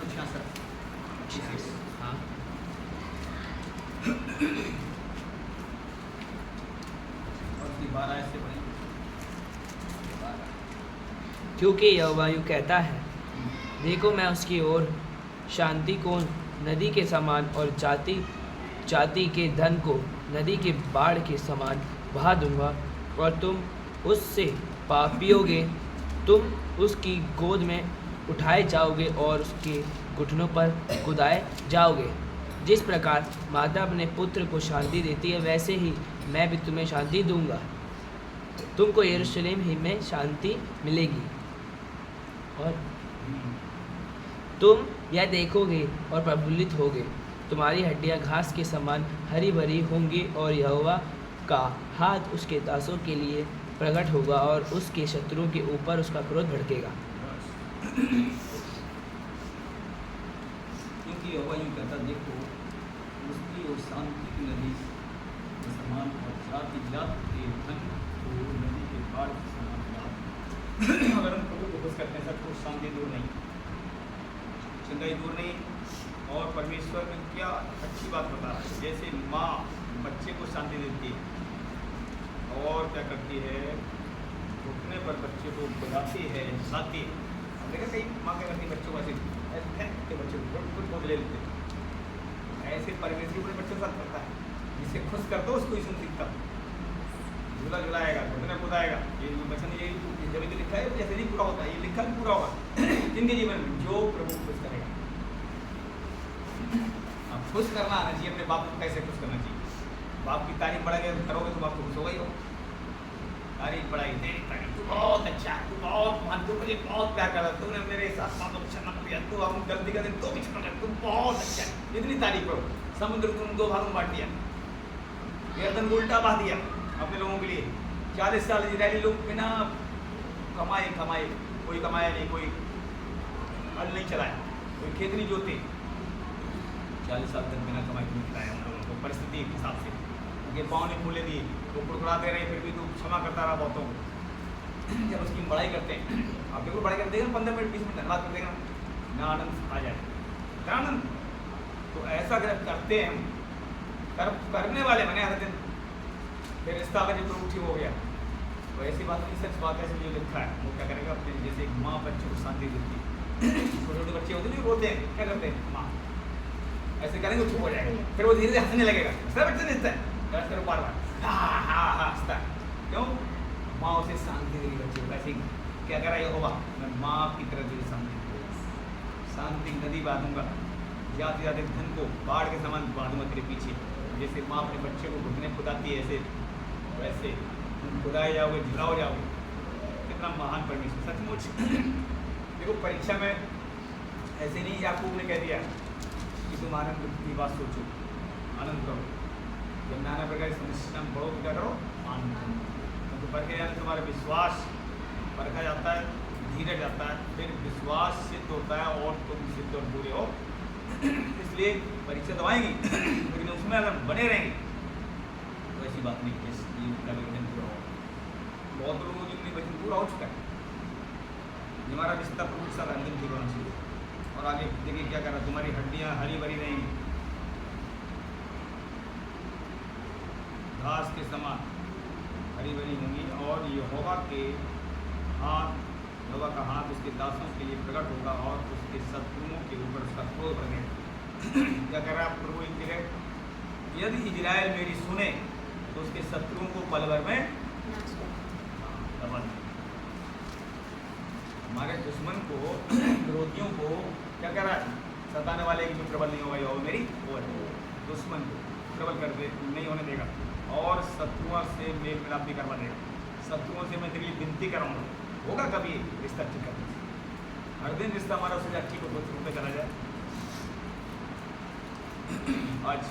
अच्छा सर, हाँ और 12 ऐसे बने। क्योंकि यहोवा यूँ कहता है, देखो मैं उसकी ओर शांति को नदी के समान और जाति जाति के धन को नदी के बाढ़ के समान बहा दूंगा, और तुम उससे पापियोगे। तुम उसकी गोद में उठाए जाओगे और उसके घुटनों पर कुदाए जाओगे। जिस प्रकार माता अपने पुत्र को शांति देती है, वैसे ही मैं भी तुम्हें शांति दूंगा। तुमको यरूशलेम ही में शांति मिलेगी, और तुम यह देखोगे और प्रफुल्लित होगे। तुम्हारी हड्डियां घास के समान हरी भरी होंगी, और यहोवा का हाथ उसके दासों के लिए प्रकट होगा, और उसके शत्रुओं के ऊपर उसका क्रोध भड़केगा। क्योंकि यहोवा यूँ कहता, देखो उसकी और शांति की नदी के समान और जाति जाति के धन को नदी के बाढ़ के समान बहा। अगर हम प्रभु को खुश करते हैं, सबको शांति दूर नहीं, चिंताई दूर नहीं। और परमेश्वर में क्या अच्छी बात बता रहा है, जैसे माँ बच्चे को शांति देती है और क्या करती है, घुटने पर बच्चे को बुलाती है, हंसाती है। अब देखा कई माँ क्या करती है, बच्चों को ऐसे फेंक के बच्चे को खुद गोद ले लेते हैं। ऐसे परमेश्वर अपने बच्चों के साथ करता है, जिसे खुश करता है उसको ही सुन सीखता, झूला झुलाएगा, घुटने कूदाएगा। ये वचन ये जब भी लिखा है जैसे नहीं पूरा होता है, ये लिखा भी पूरा होगा जिनके जीवन में, जो प्रभु खुश करेगा। अब खुश करना आना चाहिए, अपने बाप को कैसे खुश करना चाहिए। बाप की तारीफ बढ़ाएंगे करोगे तो बाप को खुश होगा ही हो। तारीफ बढ़ाई, तेरी तारीफ, तू बहुत अच्छा, तू बहुत मान, तू मुझे बहुत प्यार कर रहा, तूने मेरे साथ बहुत अच्छा ना किया, तू हम गलती कर तो भी छोड़, तू बहुत अच्छा है। इतनी तारीफ करो। समुद्र तुम 2 भागों में बांट दिया, गर्दन को उल्टा बहा दिया अपने लोगों के लिए। 40 साल इजरायली लोग बिना कमाए, कोई कमाया नहीं, कोई हल नहीं चलाया, कोई खेत नहीं जोते। 40 साल तक बिना कमाई नहीं खिलाया उन लोगों को, परिस्थिति के हिसाब से। उनके पाँव ने फूले दिए, वो कुड़कुड़ाते रहे, फिर भी तो क्षमा करता रहा बहुतों को। जब उसकी बड़ाई करते हैं, आप बिल्कुल बड़ाई करते हैं, 15 मिनट 20 मिनट धन्यवाद कर देगा ना, आनंद आ जाए, आनंद। तो ऐसा अगर करते हैं हम, करने वाले बने हर दिन, फिर रिश्ता अगर जो प्रभु ठीक हो गया, तो ऐसी बात नहीं, सच बात है। जो लिखा है वो क्या करेगा, अपने जैसे एक माँ बच्चे को शांति देती है। छोटे छोटे बच्चे होते नहीं, रोते हैं, क्या करते हैं, माँ ऐसे करेंगे चुप हो जाएगा, फिर वो धीरे धीरे हंसने लगेगा। सब बच्चे हंसता है, करो बार बार हाँ हंसता है। क्यों? माँ उसे शांति देगी बच्चे को। ऐसे क्या करा ये होगा, मैं माँ की तरह तुझे शांति नदी बहा दूंगा, जाते जाते धन को बाढ़ के समान बहा दूंगा तेरे पीछे। जैसे माँ अपने बच्चे को घुटने खुदाती है, ऐसे वैसे तुम खुदाए जाओगे, झुलाओ जाओगे। कितना महान परमेश्वर सचमुच। देखो परीक्षा में ऐसे नहीं याकूब ने कह दिया कि तुम आनंद की बात सोचो, आनंद करो। जब नाना प्रकार की समस्या में पढ़ो तो क्या करो, आनंद। तो परखे जाने तुम्हारा विश्वास परखा जाता है, धीरज आता है, फिर विश्वास सिद्ध होता है और तुम सिद्ध और पूरे हो। इसलिए परीक्षा तो आएंगी, लेकिन उसमें अगर बने रहेंगे तो ऐसी बात नहीं कि वचन पूरा हो। बहुत लोगों की वचन पूरा हो चुका है। हमारा रिश्ता प्रभु के साथ अंतिम ठीक होना चाहिए। और आगे देखिए क्या कर रहा है, तुम्हारी हड्डियाँ हरी भरी रहेंगी, घास के समान हरी भरी होंगी, और यहोवा का हाथ उसके दासों के लिए प्रकट होगा, और उसके शत्रुओं के ऊपर उसका क्रोध बढ़ेगा। क्या कर रहा है प्रभु एक जगह, यदि इजराइल मेरी सुने तो उसके शत्रुओं को पल भर में दबा दें। हमारे दुश्मन को विरोधियों को क्या कह रहा है, सताने वाले की जो प्रबल नहीं होगा यहोवा मेरी वो है, दुश्मन को प्रबल कर दे नहीं होने देगा और शत्रुओं से मेल मिलाप भी करवा देगा। शत्रुओं से मैं तेरे लिए विनती कराऊंगा, होगा कभी रिश्ता ठीक करने से, हर दिन रिश्ता हमारा उससे अच्छी को होते चला जाए। आज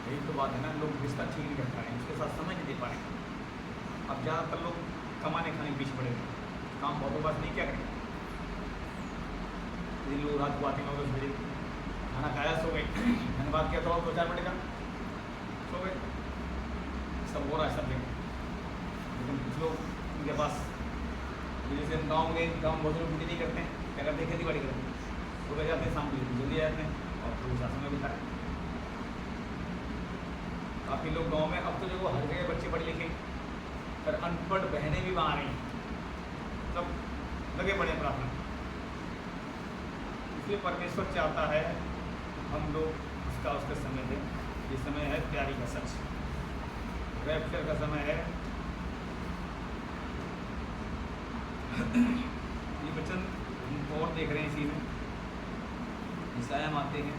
यही तो बात है ना, लोग रिश्ता ठीक नहीं कर पा रहे हैं, उसके साथ समय नहीं दे पा रहे हैं। अब ज़्यादातर लोग कमाने खाने के पीछे पड़े हैं, काम बहुत बात नहीं, क्या करें। ये लोग रात को आते हैं 9 बजे, खाना खाया सो गए, धन्यवाद किया तो 2-4 मिनट का सो गए, सब हो रहा है सब जगह। लेकिन कुछ लोग उनके पास जैसे हम गाँव गए, गाँव बहुत लोग ड्यूटी नहीं करते हैं, क्या करते हैं, खेती बाड़ी करते हैं, सुबह जाते हैं शाम को जल्दी जाते हैं और फिर साथ में बिता है। काफ़ी लोग गांव में अब तो जो हर जगह बच्चे पढ़े लिखे, पर अनपढ़ बहनें भी वहाँ आ रही हैं, सब लगे पड़े प्रार्थना। इसलिए परमेश्वर चाहता है हम लोग उसका समय दें। ये समय है प्यारी का सच, रैप्चर का समय है। ये वचन हम और देख रहे हैं इसी में, ईसाया में आते हैं,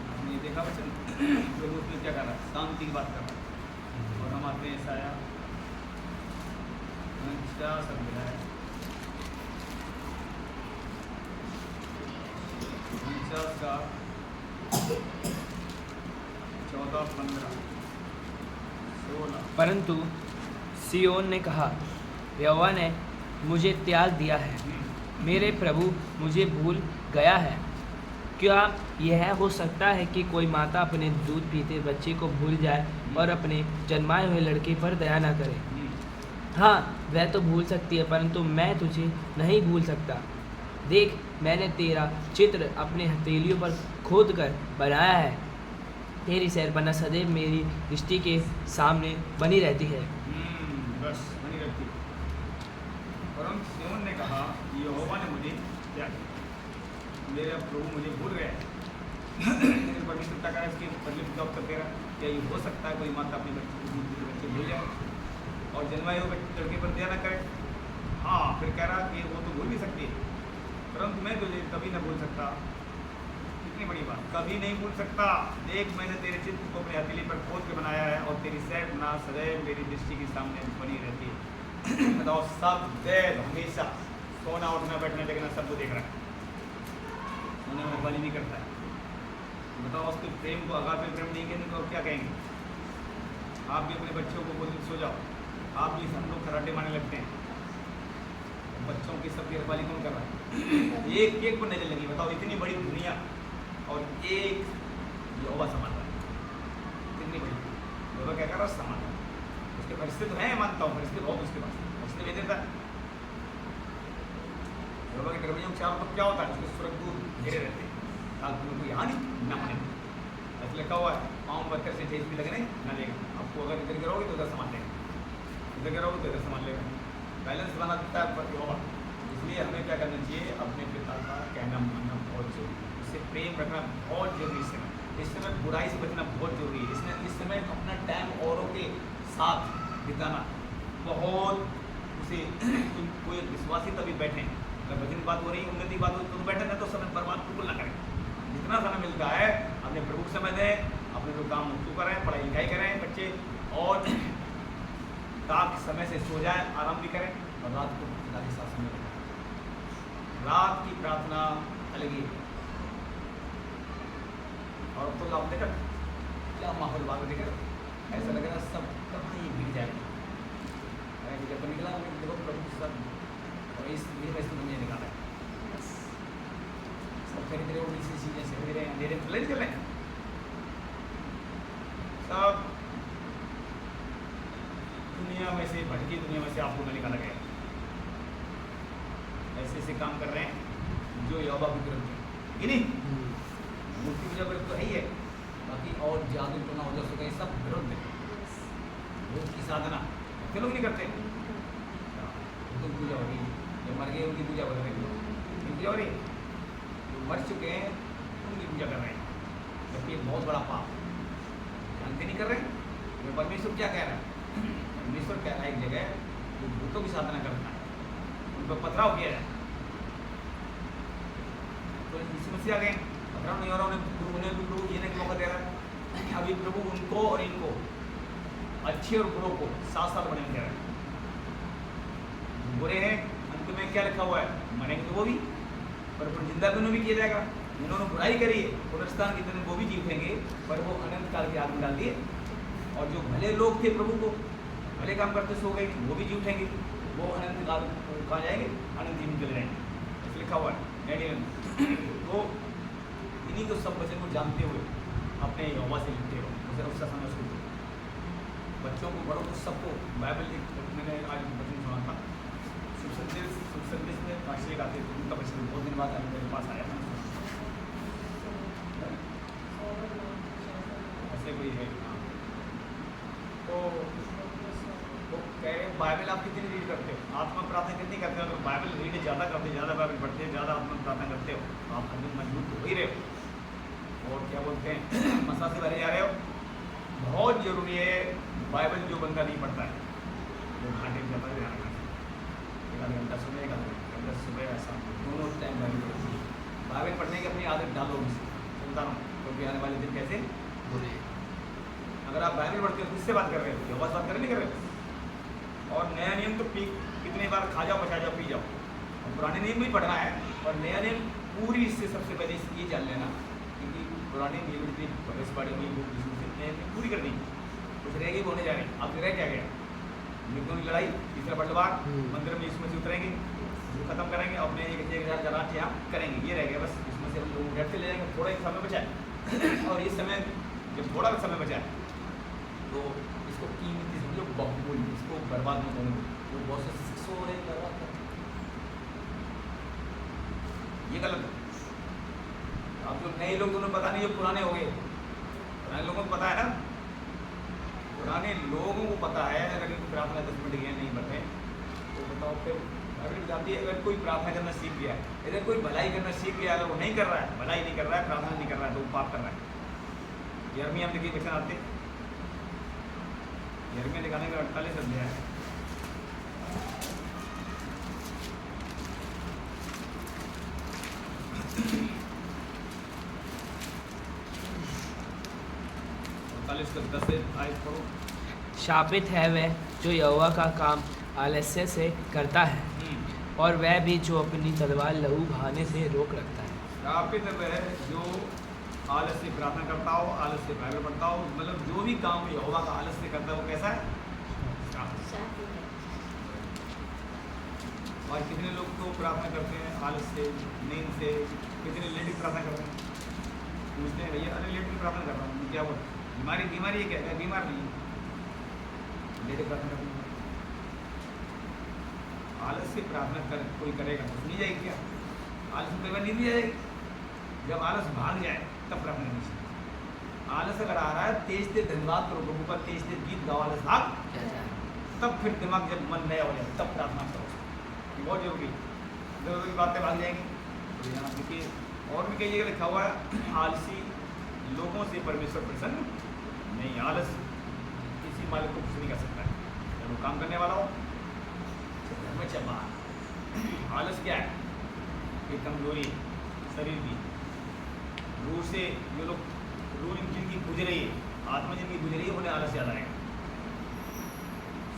आपने ये देखा वचन प्रभु उसमें क्या कर रहा है, शांति की बात कर रहा है। और हम आते हैं ईसाया 49 अध्याय 49 का 14, 15, 16। परंतु सियोन ने कहा, यहोवा ने मुझे त्याग दिया है, मेरे प्रभु मुझे भूल गया है। क्या यह हो सकता है कि कोई माता अपने दूध पीते बच्चे को भूल जाए और अपने जन्माए हुए लड़के पर दया न करे? हाँ, वह तो भूल सकती है, परंतु मैं तुझे नहीं भूल सकता। देख, मैंने तेरा चित्र अपने हथेलियों पर खोद कर बनाया है, तेरी शहरपनाह सदैव मेरी दृष्टि के सामने बनी रहती है। बस बनी रहती है। परंतु सियोन ने कहा, यहोवा ने मुझे त्याग दिया, मेरा प्रभु मुझे भूल गया है। लेकिन परमेश्वर का इसके बदले में जॉब करते रहा, क्या ये हो सकता है कोई माता अपने बच्चे भूल जाए और जन्माए हुए लड़के पर दया न करे? हाँ, फिर कह रहा कि वो तो भूल भी सकती है, परंतु मैं तुझे कभी न भूल सकता। कितनी बड़ी बात, कभी नहीं भूल सकता। देख, मैंने तेरे चित्र को अपने हथेली पर खोद के बनाया है और तेरी शहरपनाह सदैव मेरी दृष्टि के सामने बनी रहती है। बताओ, सब दैव हमेशा सोना उठना बैठना जगना सबको देख रहा है, सोने में बलि नहीं करता है। बताओ, उसके प्रेम को अगर पे प्रेम नहीं कहेंगे तो क्या कहेंगे? आप भी अपने बच्चों को बोल सो जाओ, आप भी हम लोग खराटे मारने लगते हैं, बच्चों की सबकी रखवाली कौन कर रहा है? एक एक पर नजर लगी। बताओ, इतनी बड़ी दुनिया और एक यहोवा संभाल रहा है, कितनी बड़ी यहोवा क्या कर रहा है, संभाल रहा है। उसके फरिश्ते तो हैं, मानता हूँ, फरिश्ते बहुत उसके पास, फरिश्ते भेज देता है। यहोवा के कर्मचारियों के चारों तरफ क्या होता है, उसके स्वर्गदूत घेरे रहते हैं ताकि उनको यहाँ नहीं न होने। ऐसे लिखा हुआ है, पाँव पत्थर से ठेस भी लगने न देगा। आपको अगर इधर गिरोगे तो उधर संभाल लेगा, इधर गिरोगे तो इधर संभाल लेगा। बैलेंस बना देता है यहोवा। इसलिए हमें क्या करना चाहिए, अपने पिता का कहना मानना बहुत जरूरी है, उससे प्रेम रखना बहुत जरूरी है। इस समय बुराई से बचना बहुत जरूरी है। इस समय अपना टाइम औरों के साथ बिताना बहुत, उसे कोई विश्वासी तभी बैठे, अगर भजन की बात हो रही है, उन्नति की बात हो रही, तो बैठे ना, तो समय बर्बाद बिल्कुल ना करें। जितना समय मिलता है अपने प्रभु को समय दें, अपने जो काम उसको करें, पढ़ाई लिखाई करें बच्चे, और ताकि समय से सो जाए, आराम भी करें, और रात को पिता के साथ समय दें। रात की प्रार्थना अलग ही है। और तो आप देखा क्या माहौल बात देखा, ऐसा लग रहा सब कहाँ ही भीड़ जाएगा। जब निकला देखो प्रभु सब, और इस दुनिया निकाला है, सब खरीद रहे हो, इसी चीजें से खरीद रहे हैं, अंधेरे में चल रहे हैं सब। दुनिया में से, भटकी दुनिया में से आपको न निकाला गया। ऐसे ऐसे काम कर रहे हैं जो यहोवा की विरुद्ध है कि नहीं। मूर्ति पूजा विरुद्ध तो है ही है, बाकी और जादू टोना हो जा सके सब विरुद्ध है। भूत की साधना क्यों लोग नहीं करते? तो पूजा हो रही है, जो मर गए उनकी पूजा हो रही है, उनकी पूजा हो रही है, जो मर चुके हैं उनकी पूजा कर रहे हैं, जबकि एक बहुत बड़ा पाप जानते नहीं कर रहे हैं। तो परमेश्वर क्या कह रहा है? परमेश्वर कह रहा है एक जगह जो भूतों की साधना करता है उन पर पथराव किया जाए। तो इस समस्या आ गए, पथराव नहीं हो रहा, उन्हें भी प्रभु जीने का मौका दे रहा है। अभी प्रभु उनको और इनको, अच्छे और बुरों को साथ साथ बने दे रहा है। बुरे हैं, अंत में क्या लिखा हुआ है, मरेंगे तो वो भी, पर जिंदा भी उन्हें भी किया जाएगा। जिन्होंने बुराई करी है पुनरुत्थान के दिन वो भी जी उठेंगे, पर वो अनंत काल की आग में डाल दिए। और जो भले लोग थे प्रभु को भले काम करते सो गए, वो भी जी उठेंगे, वो अनंत काल कहाँ जाएंगे, अनंत जीवन चले जाएंगे। ऐसे लिखा हुआ है। तो इन्हीं को सब वचन को जानते हुए अपने यहोवा से लिखते हो, उसे उसका समझ सुनते, बच्चों को बड़ों को सबको बाइबल मैंने आज वचन सुना था, शुभ संदेश में पाशले गाते थे, उनका वचन 2 दिन बाद मेरे पास आया था। ऐसे कोई है तो कह रहे बाइबल आप कितनी रीड करते हो, आत्मा प्रार्थना कितनी करते हो। अगर बाइबल रीड ज़्यादा करते, ज़्यादा बाइबल पढ़ते हैं, ज़्यादा आत्मा प्रार्थना करते हो, तो आप हजम मजबूत हो ही रहे हो। और क्या बोलते हैं, मसा से भरे जा रहे हो। बहुत जरूरी है बाइबल जो बंदा नहीं पढ़ता है वो घाटे में जाता है, एक आधा घंटा सुबह, एक आधा घंटा सुबह, ऐसा दोनों टाइम बाइबल पढ़ने की अपनी आदत डालो। सुनता हूँ क्योंकि आने वाले दिन कैसे बुरे। अगर आप बाइबल पढ़ते हो किससे बात कर रहे हो, यहोवा से बात कर नहीं कर रहे हो। और नया नियम तो कितने बार खा जाओ, पचा जाओ, पी जाओ। और पुराने नियम भी पढ़ना है, और नया नियम पूरी इससे सबसे पहले ये जान लेना, क्योंकि पुराने नियम की भविष्यवाणी हुई बुक जिसमें पूरी करनी, कुछ रहेगी वो होने जा रही। अब रह क्या गया, मृत्युओं की लड़ाई, तीसरा बंटवार, मंदिर में इसमें से उतरेंगे, खत्म करेंगे, अपने एक जरात यहाँ करेंगे, ये रह गया बस। इसमें से हम लोग घर से ले जाएंगे, थोड़ा एक समय बचा है। और इस समय जब थोड़ा समय बचा है तो इसको कीमती समझो, बहुमूल्य, इसको बर्बाद मत होने दो। वो बहुत से सो रहे बर्बाद कर, ये गलत है। अब जो नए लोग उन्हें पता नहीं, जो पुराने हो गए, पुराने लोगों को पता है ना, पुराने लोगों को पता है। अगर इनको प्रार्थना 10 मिनट गया नहीं बढ़े तो बताओ फिर अगर जाती है। अगर कोई प्रार्थना करना सीख गया, अगर कोई भलाई करना सीख गया, अगर वो नहीं कर रहा है, भलाई नहीं कर रहा है, प्रार्थना नहीं कर रहा है, तो वो पाप कर रहा है। यिर्मयाह में देखिए वचन आते, यिर्मयाह निकालने का 48 अध्याय है। शापित है वह जो यहोवा का काम आलस्य से करता है, और वह भी जो अपनी तलवार लहू बहाने से रोक रखता है। शापित है वह जो आलस से प्रार्थना करता हो, आलस से बाइबल पढ़ता हो, मतलब जो भी काम यहोवा का आलस से करता है वो कैसा है, शापित है। और कितने लोग तो प्रार्थना करते हैं आलस से, नींद से, कितने लेट प्रार्थना करते हैं, पूछते हैं भैया अरे लेट प्रार्थना कर रहा हूँ, क्या बोल बीमारी है क्या, बीमार नहीं है, लेट प्रार्थना करते हैं। आलस से प्रार्थना कर कोई करेगा तो सुनी जाएगी क्या, आलस में कई बार नींद भी जाएगी। जब आलस भाग जाए तब प्रार्थना करनी चाहिए। आलस अगर आ रहा है, तेज तेज धन्यवाद करो प्रभु का, तेज तेज गीत गाओ, आलस भाग, तब फिर दिमाग जब मन नया हो जाए तब प्रार्थना करो, बहुत जरूरी। जरूरी बातें भाग जाएंगी। तो यहाँ देखिए और भी कई जगह लिखा हुआ है, आलसी लोगों से परमेश्वर प्रसन्न नहीं। आलस किसी मालिक को कुछ नहीं कर सकता है, जब वो काम करने वाला हो घर में चबा। आलस क्या है, एक कमजोरी शरीर की, रूह से जो लोग रूह जिनकी गुजरी है, आत्मा जिनकी गुजरी है, उन्हें आलस याद आएगा।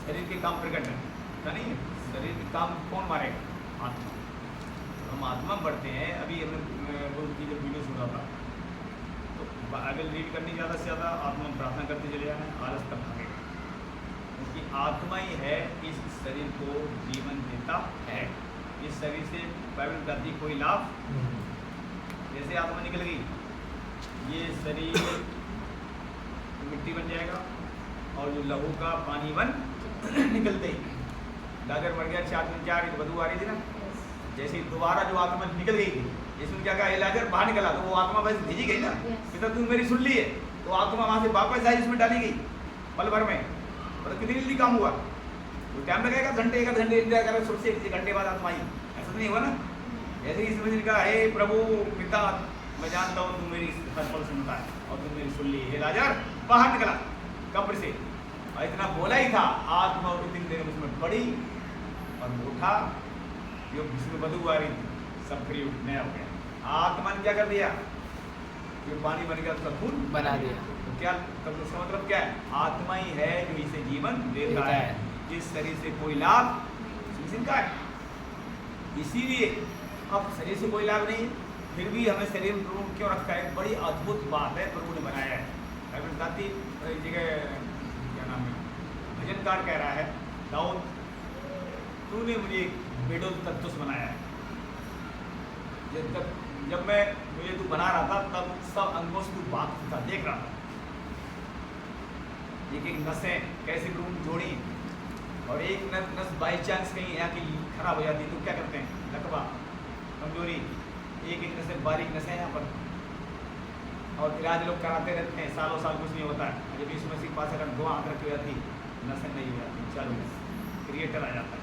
शरीर के काम प्रकट है नहीं, शरीर के काम कौन मारेगा, आत्मा। तो हम आत्मा बढ़ते हैं। अभी हमने उनकी जब वीडियो सुन रहा था तो बाइबल रीड करनी ज़्यादा से ज़्यादा, आत्मा प्रार्थना करते चले जाना, आलस तब भागेगा। क्योंकि आत्मा ही है इस शरीर को जीवन देता है। इस शरीर से बाइबल बताती कोई लाभ, जैसे आत्मा निकल गई ये शरीर मिट्टी बन जाएगा, और जो लहू का पानी बन निकलते ही गाजर बढ़ गया, 4 दिन 4 बदबू आ रही थी ना, जैसे ही दोबारा जो आत्मा निकल गई थी, इसमें क्या कहा इलाजर बाहर निकला, तो वो आत्मा बस भेजी गई ना, पिता तू मेरी सुन ली है, तो आत्मा वहाँ से वापस आई, इसमें डाली गई पल भर में। और कितनी जल्दी काम हुआ, तो टाइम लगेगा, घंटे 1 घंटे इंतजार करें, सोचते 1 घंटे बाद आत्मा आई, ऐसा तो नहीं हुआ ना। जैसे ही इसमें कहा हे प्रभु पिता मैं जानता हूँ तू मेरी हर पल सुनता है और तू मेरी सुन ली है, इलाजर बाहर निकला कब्र से, और इतना बोला ही था, आत्मा 3 दिन उसमें पड़ी और उठा, जो जिसमें बदबू आ रही थी सब फ्री नया हो गया। आत्मा ने क्या कर दिया, जो पानी बन गया उसका खून बना दिया। तो क्या, तब उसका मतलब क्या है, आत्मा ही है जो इसे जीवन देता है, इस शरीर से कोई लाभ इनका है। इसीलिए अब शरीर से कोई लाभ नहीं, फिर भी हमें शरीर में प्रभु क्यों रखा है, बड़ी अद्भुत बात है प्रभु ने बनाया है। जाति जगह क्या नाम है, भजनकार कह रहा है, दाऊद तूने मुझे बेडो तत्व से बनाया है। जब मैं मुझे तू बना रहा था तब सब अंगों से तू बात था, देख रहा था एक एक नसें कैसे प्रभु ने जोड़ी, और एक नस बाई चांस कहीं यहाँ की खराब हो जाती है तो क्या करते हैं, लकवा कमजोरी, एक एक नसें बारीक नसें यहाँ पर, और इलाज लोग कराते रहते हैं, सालों साल कुछ नहीं होता है। जब यीशु मसीह के पास अगर 2 आंख रखी हो जाती, नसें नहीं हो जाती, चालू क्रिएटर आ जाता है।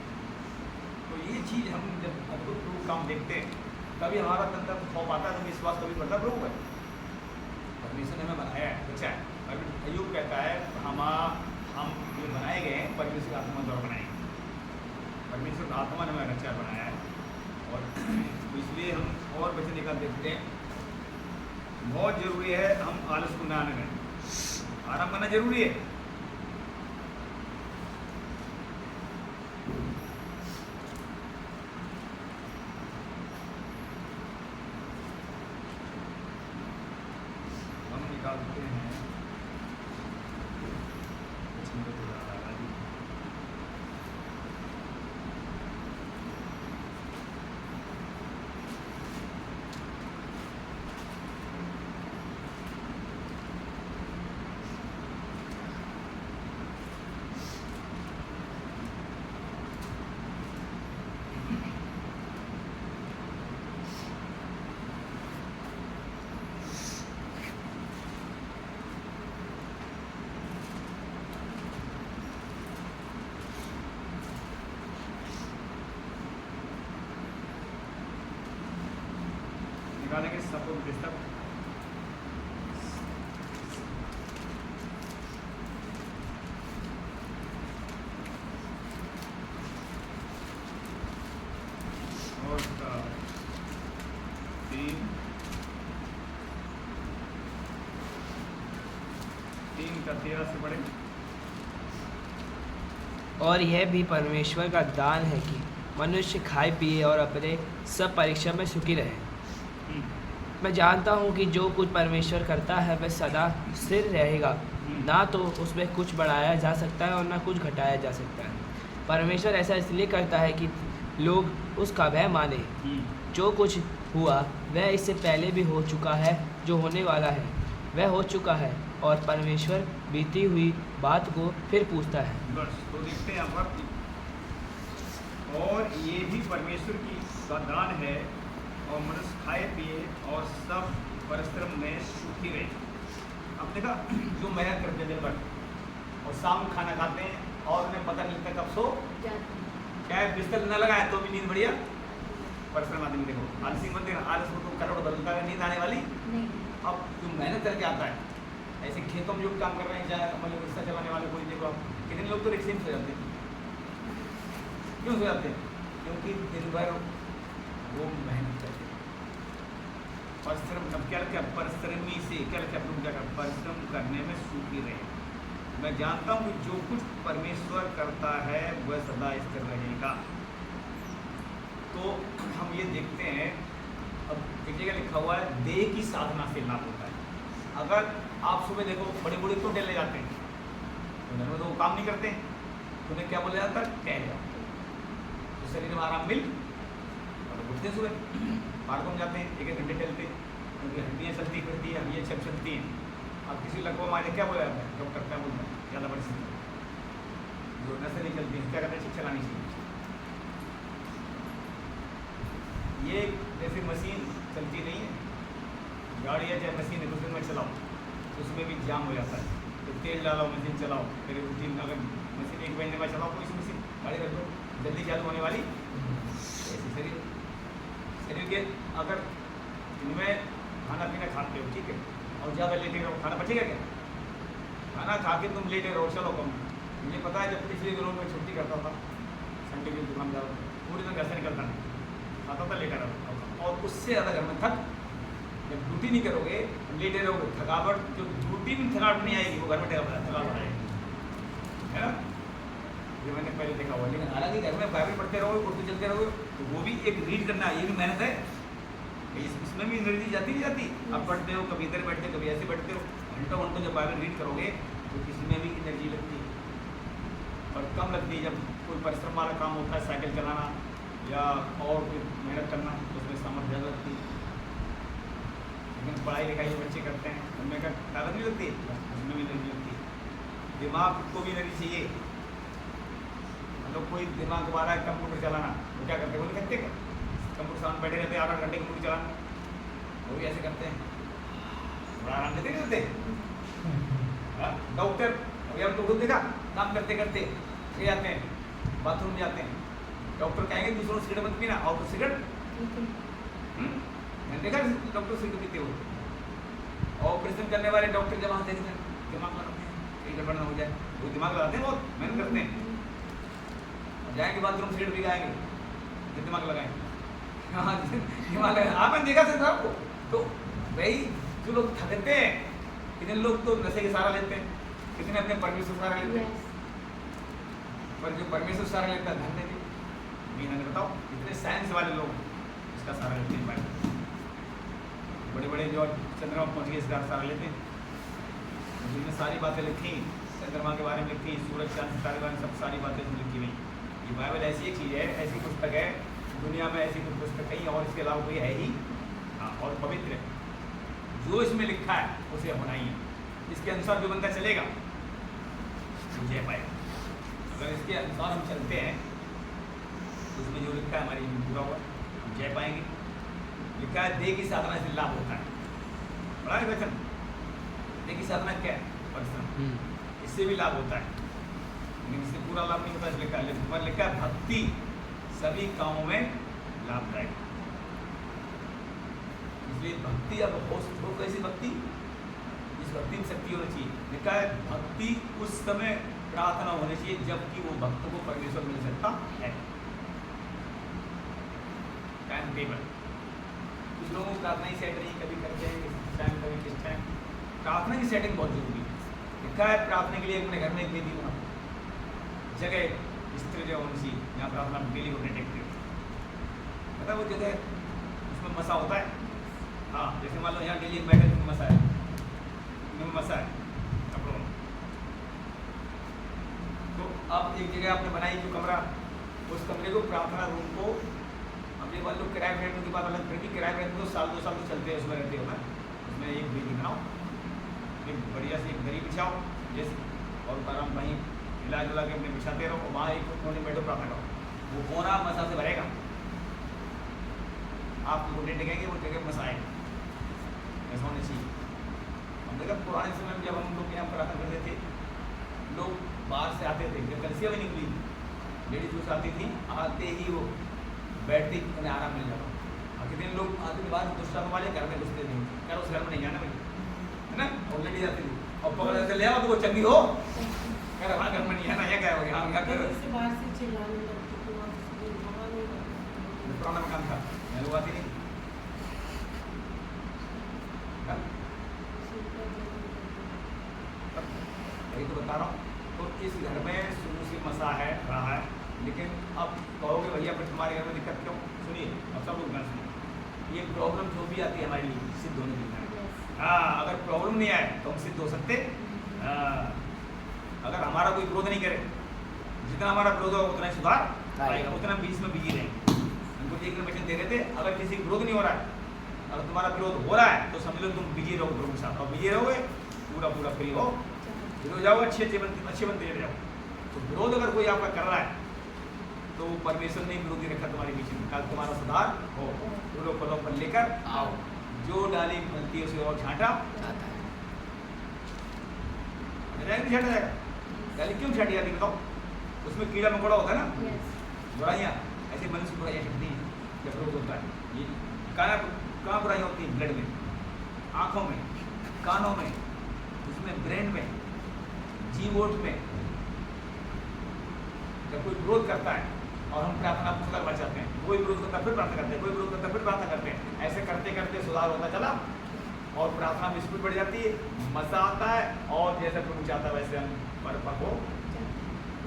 तो ये चीज़ हम जब अद्भुत प्रभु काम देखते हैं तभी हमारा तंत्र खौफ आता है, तो विश्वास कभी बढ़ता प्रभु है। परमेश्वर ने हमें बनाया है, अच्छा है। अय्यूब कहता है हम जो बनाए गए हैं परमेश्वर की आत्मा द्वारा बनाए गए, परमेश्वर की आत्मा ने हमें रचा बनाया है। और इसलिए हम और वचन निकाल देखते हैं, बहुत जरूरी है हम आलस को ना आने दें, आराम करना जरूरी है। हम निकालते हैं निकालेंगे सबको पुस्तक और 3 का 13 से पढ़े। और यह भी परमेश्वर का दान है कि मनुष्य खाए पिए और अपने सब परीक्षा में सुखी रहे। मैं जानता हूँ कि जो कुछ परमेश्वर करता है वह सदा स्थिर रहेगा, ना तो उसमें कुछ बढ़ाया जा सकता है और ना कुछ घटाया जा सकता है। परमेश्वर ऐसा इसलिए करता है कि लोग उसका भय माने। जो कुछ हुआ वह इससे पहले भी हो चुका है, जो होने वाला है वह हो चुका है, और परमेश्वर बीती हुई बात को फिर पूछता है। बस तो देखते हैं यहाँ पर, और ये भी परमेश्वर की दान है और मनुष्य खाए पिए और सब परिश्रम में सुखी रहे। अब देखा, जो मेहनत करते हैं दिन भर और शाम खाना खाते हैं और उन्हें पता नहीं लगता कब सो क्या बिस्तर न लगाए तो भी नींद बढ़िया, परिश्रम आदमी देखो आलसी मत देखो, आलस को तो करोड़ बदलता है, नींद आने वाली नहीं। अब जो मेहनत करके आता है, ऐसे खेतों में जो काम कर रहे हैं, चाहे मतलब रिक्शा चलाने वाले कोई देखो, कितने लोग तो रिक्शे में सो जाते हैं। क्यों सो जाते हैं? क्योंकि दिन भर वो मेहनत करते हैं, परिश्रम। अब क्या रखा, परिश्रमी से क्या रखा, परिश्रम करने में सुखी रहे। मैं जानता हूँ कि जो कुछ परमेश्वर करता है वह सदा स्थिर रहेगा। तो हम ये देखते हैं, अब एक जगह लिखा हुआ है, देह की साधना से लाभ होता है। अगर आप सुबह देखो बड़े बूढ़े क्यों टहलने जाते हैं, तो घर में तो वो काम नहीं करते, तो उन्हें क्या बोला जाता है, टहल जाओ, तो शरीर में आराम मिल, और उठते सुबह पार्कों में जाते हैं, 1-1 घंटे टहलते, क्योंकि हड्डियाँ चलती फिरती हैं, हड्डियाँ सब चलती हैं। अब किसी लकवा मारे क्या बोला जाता है, डॉक्टर क्या बोलता है, ज़्यादा परिस्थिति जो नसें नहीं चलती क्या करते हैं, चलानी चाहिए। ये जैसे मशीन चलती नहीं है, गाड़ी है चाहे मशीन है, दूसरे में चलाओ तो उसमें भी जाम हो जाता है, तो तेल डालो, मशीन चलाओ, फिर रूटीन अगर मशीन 1 महीने में चलाओ तो इस मशीन गाड़ी रख दो, जल्दी चालू होने वाली। ऐसे शरीर के अगर इनमें खाना पीना खाते हो ठीक है, और ज़्यादा लेटे रहो, खाना बचेगा क्या? खाना खा के तुम लेटे रहो, चलो कम। मुझे पता है जब पिछले दिनों में छुट्टी करता था, संडे की दुकान जाओ, पूरे दिन घर से निकलता नहीं, खाता था लेकर आता था। और उससे ज़्यादा घर में थक, जब ड्यूटी नहीं करोगे, लेटे रहोगे, थकावट, जो ड्यूटी में थकावट नहीं आएगी वो घर में थकावट आएगी, है ना। ये मैंने पहले देखा हुआ। लेकिन हालांकि घर में बाइबल पढ़ते रहोगे, उर्दू चलते रहोगे, तो वो भी एक रीड करना, ये भी मेहनत है, इसमें भी एनर्जी जाती नहीं जाती। आप पढ़ते हो, कभी इधर बैठते हो, कभी ऐसे बैठते हो, घंटों घंटों जब बाइबल रीड करोगे तो इसमें भी एनर्जी लगती है, और कम लगती है जब कोई परिश्रम वाला काम होता है, साइकिल चलाना या और कोई मेहनत करना, तो उसमें सामर्थ्य ज़्यादा लगती है। लेकिन पढ़ाई लिखाई जो बच्चे करते हैं उनमें का ताकत नहीं लगती, उसमें भी एनर्जी लगती है। दिमाग को भी एनर्जी चाहिए। मतलब कोई दिमाग वाला है कंप्यूटर चलाना, वो क्या करते हैं, वो नहीं करते, कंप्यूटर सामने बैठे रहते हैं 8-8 घंटे कंप्यूटर चलाना, वो भी ऐसे करते हैं, बड़ा आराम देते नहीं देते। डॉक्टर, अभी हम तो खुद देखा, काम करते करते ये जाते हैं, बाथरूम में जाते हैं, डॉक्टर कहेंगे दूसरों सिगरेट मत पीना, और तो सिगरेट, मैंने देखा डॉक्टर सिगरेट पीते हो। ऑपरेशन करने वाले डॉक्टर जब वहाँ देखते हैं, दिमाग लगाते हैं कहीं गड़बड़ ना हो जाए, वो दिमाग लगाते हैं, बहुत मेहनत करते हैं। जाएंगे बाथरूम सिगरेट भी गाएंगे, दिमाग लगाएंगे, हाँ दिमाग लगाए। आपने देखा सर आपको, तो भाई जो लोग थकते हैं, कितने लोग तो नशे के सहारा लेते हैं, कितने अपने परमेश्वर सहारा लेते हैं, पर जो परमेश्वर सहारा लेता है धन देते, मीना ने बताओ कितने साइंस वाले लोग इसका सहारा लेते हैं, बड़े बड़े जो चंद्रमा पहुँच गए इसका सहारा लेते हैं, जिनमें सारी बातें लिखी, चंद्रमा के बारे में लिखी, सूरज चांद सितारे के बारे में सब सारी बातें इसमें लिखी हुई। ये बाइबल ऐसी एक चीज़ है, ऐसी पुस्तक है, दुनिया में ऐसी कोई पुस्तक कहीं और इसके अलावा कोई है ही, हाँ, और पवित्र है। जो इसमें लिखा है उसे अपनाइए, इसके अनुसार जो बंदा चलेगा वो जय पाएगा। अगर इसके अनुसार हम चलते हैं तो उसमें जो लिखा है हमारी पूरा हुआ, हम जय पाएंगे। लिखा है देह की साधना से लाभ होता है, बड़ा है वचन। देह की साधना क्या है? परिश्रम, इससे भी लाभ होता है, लेकिन इससे पूरा लाभ नहीं होता। लिखा है, पर लिखा है भक्ति सभी कामों में लाभदायक। इसलिए भक्ति अब हो कैसी भक्ति, इस भक्ति में शक्ति होनी चाहिए। लिखा है भक्ति उस समय प्रार्थना होनी चाहिए जबकि वो भक्त को परमेश्वर मिल सकता है। टाइम टेबल, कुछ लोगों को प्रार्थना ही सेट नहीं, कभी करते हैं किस टाइम, कभी किस टाइम। प्रार्थना की सेटिंग बहुत जरूरी है। लिखा है प्रार्थना के लिए अपने घर में एक वेदी बना, जगह स्त्री जो उनसी यहाँ प्रार्थना डेली होने टेकते हो, पता वो जगह उसमें मसा होता है। हाँ, जैसे मान लो यहाँ डेली बैठे में मसा है, मसा है कपड़ों में, तो अब एक जगह आपने बनाई जो कमरा, उस कमरे को प्रार्थना रूम को, अब ये मान लो किराए में रहने की बात अलग, फिर भी किराए में रहते तो 1-2 साल तो चलते हैं, उसमें रहते हो ना, उसमें एक वेदी बनाओ, एक बढ़िया से एक दरी बिछाओ जैसे, और आराम वहीं हिला जुला के अपने बिछाते रहो, वहाँ एक कोने बैठो प्रार्थना करो, वो कोना मसा से भरेगा, आप घुटने टेकेंगे वो जगह मसा आएगा। ऐसा होना चाहिए। हम देखा पुराने समय में जब हम लोग यहाँ प्रार्थना करते थे, लोग बाहर से आते थे, जब कलसिया भी निकली, लेडीज जो आती थी, आते ही वो बैठती, उन्हें आराम मिल जाता। और कितने लोग आते के बाद दुष्टात्मा वाले घर में घुसते नहीं, क्या उस घर में नहीं जाना भाई, है ना, और लेडीज आती थी और पकड़ के ले आओ तो वो चंगी हो, कह रहा घर में नहीं आना, यहाँ क्या हो, यहाँ क्या करो, पुराना मकान था, लोग आती नहीं, यही तो बता रहा हूँ। तो इस घर में शुरू से मसा है रहा है, लेकिन अब कहोगे भैया फिर तुम्हारे घर में दिक्कत क्यों? सुनिए, अब सब लोग गाना सुनिए, ये प्रॉब्लम जो भी आती है हमारे लिए सिद्ध होने के लिए। हाँ, अगर प्रॉब्लम नहीं आए तो हम सिद्ध हो सकते। अगर हमारा कोई विरोध नहीं करे, जितना हमारा विरोध होगा उतना ही सुधार आएगा, उतना बीच में बिजी रहेंगे। हमको एक इन्फॉर्मेशन दे रहे थे, अगर किसी विरोध नहीं हो रहा है, अगर तुम्हारा विरोध हो रहा है तो समझ लो तुम बिजी रहो प्रभु के साथ, और बिजी रहोगे पूरा पूरा फ्री हो जाओगे, अच्छे बनते जाओ। तो विरोध अगर कोई आपका कर रहा है तो समर्पण नहीं विरोधी रखा तुम्हारे बीच में, कल तुम्हारा सुधार हो, फूलों फलों पर लेकर आओ, जो डाली फलती है उसे और छांटा आता है। नहीं छांटा जाएगा। डाली क्यों छाटी जाती बताओ? उसमें कीड़ा मकोड़ा होता है ना, बुराइयाँ, ऐसे मनुष्य बुराइयाँ छटती हैं जब रोग होता है। ये कहाँ बुराइयाँ होती हैं? ब्लड में, आँखों में, कानों में, उसमें ब्रेन में, जीवोट में। जब कोई विरोध करता है और हम प्रार्थना पुस्तक बचाते हैं कोई विरोध करता फिर प्रार्थना करते हैं, कोई विरोध करता फिर प्रार्थना करते हैं। ऐसे करते करते सुधार होता चला और प्रार्थना में स्पीड बढ़ जाती है, मजा आता है और जैसे प्रभु चाहता है वैसे हम परिपक्व हो।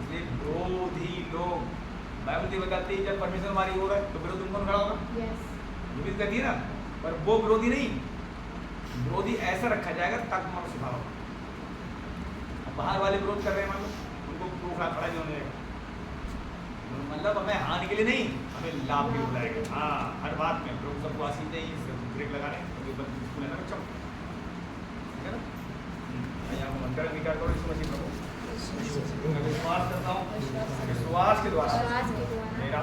इसलिए विरोधी लोग, बाइबल ये बताती है जब परमेश्वर हमारी हो रहा है तो विरोध कौन खड़ा होगा? विरोध कहती है ना, पर वो विरोधी नहीं, विरोधी ऐसा रखा जाएगा तक हमारा सुधार होगा। बाहर वाले विरोध कर रहे हैं, मान लो उनको प्रूफ खड़ा नहीं होने देगा, मतलब हमें हानि के लिए नहीं, हमें लाभ के लिए बुलाएगा। हाँ, हर बात में प्रभु सबको आशीष चाहिए, ब्रेक लगा रहे हैं स्कूल है ना बच्चों, ठीक है ना। मैं यहाँ मंत्र भी करता हूँ यीशु मसीह प्रभु, मैं विश्वास करता हूँ विश्वास के द्वारा मेरा